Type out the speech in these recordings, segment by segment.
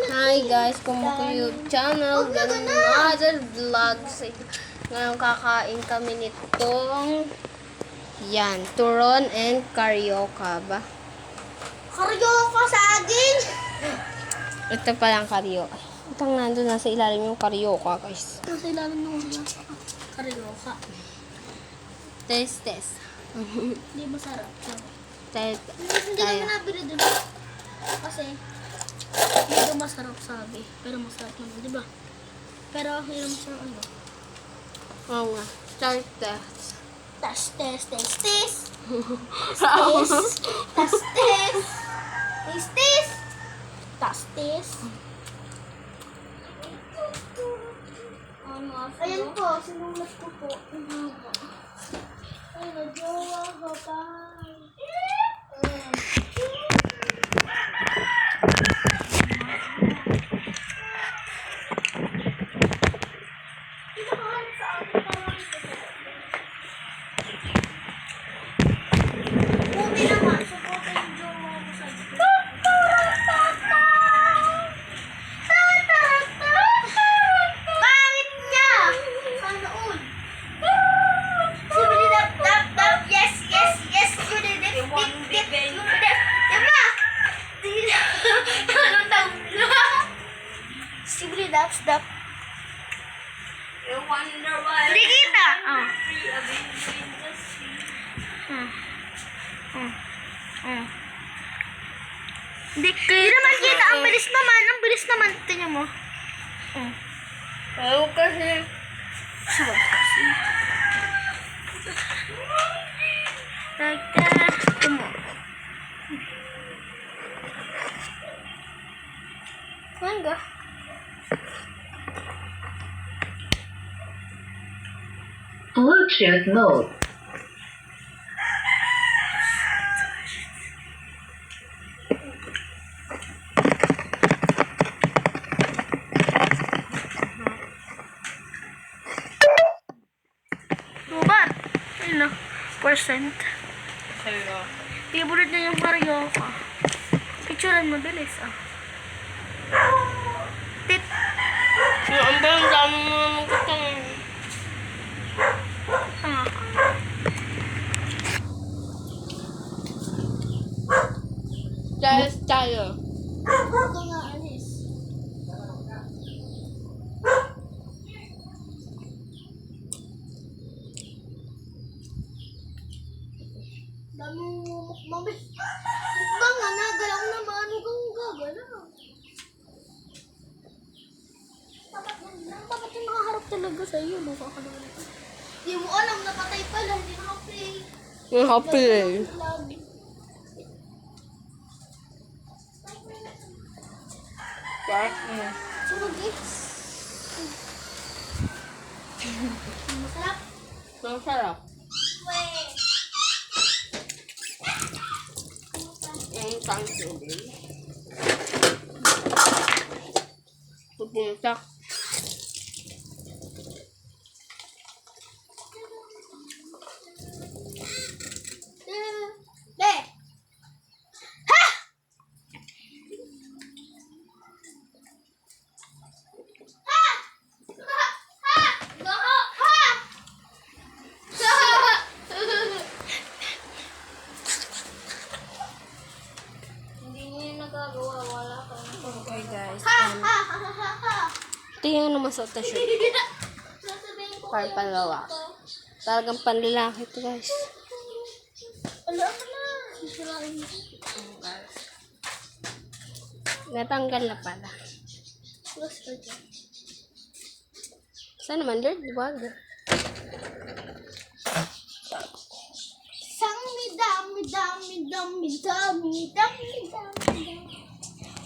Hi guys, kung mo YouTube channel, another vlog. Ngayon kakain kami nitong turon and karyoka ba? Karyoka sa akin! Ito palang karyoka. Itang nandun nasa ilalim yung karyoka guys. Nasa ilalim ng karyoka. Test. Hindi masarap. Test. Hindi kami nabili dun. Kasi, hindi masarap sabi. Pero masarap naman, di ba? Pero, hiram siya ano. Oo nga. Test. Test. Ayan po, sinulat ko po. Ay, nagyawa ka pa. Buti naman, supportin yung jowa ko sa Bakit niya? Sana all. Dap. Yes. You did it. Diba? Anong tawag? Sibili dap. You wonder why Hindi kita. free of industry. Hindi naman kita. Ang bilis naman. Tingnan mo. Oo kasi. Mangga. Bluetooth mode. Lubat. Ayun na. Percent. Hello. Favorite na yung karyoka. Picturean mabilis Tit. Ang dami mo naman gusto. Tanga ka. Test tayo. Ito nga, alis. Dami mukbang. Mukbang nga, nagalaw naman. Huwag kang gagalaw. Dapat yung nakaharap talaga sa iyo. Nakakalawa na. Hindi mo alam, napatay pala. Hindi naka-play. Yung happy eh. Sunog eh. Masarap. Ang sarap. Wait. Yung tangkili. Pupunta. Be. Ha! Ha! Ha! Gaho! Ha! Hindi niya yung nagagawa. Wala ka. Okay guys. Ha! Tingnan naman sa siya. Sasabihin ko Para palawa. Talagang panlalaki ito guys. Wala ka na. Sisirain mo. Natanggal na pala. Plus ka dyan. Saan naman Lord? Wag. Dami.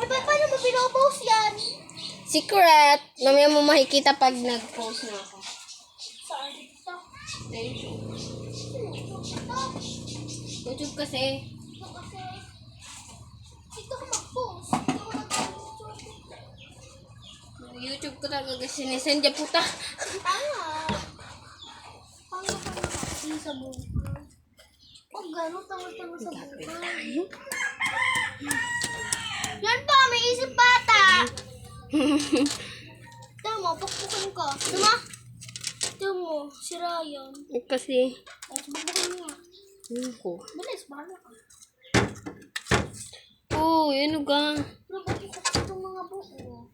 Eh, paano mo pinopost yan? Secret! Mamaya mo makikita pag nag-post na ako. Saan dito? YouTube kasi. Ito kasi. Dito ko mag-post. Dito ko nag-post. YouTube ko talaga sinisend niya puta. Tama. Paano ka nakakasi sa buhay? Oh, gano'n tanga-tanga sa buhay. Yan pa, may isip Tama, pakpukan ka. Tama? Tama, si Ryan. Kasi, Ay, subukan mo nga. ko. Bilis, bahala ka. Oh, yun ka. Pero ba't ikot itong mga buo?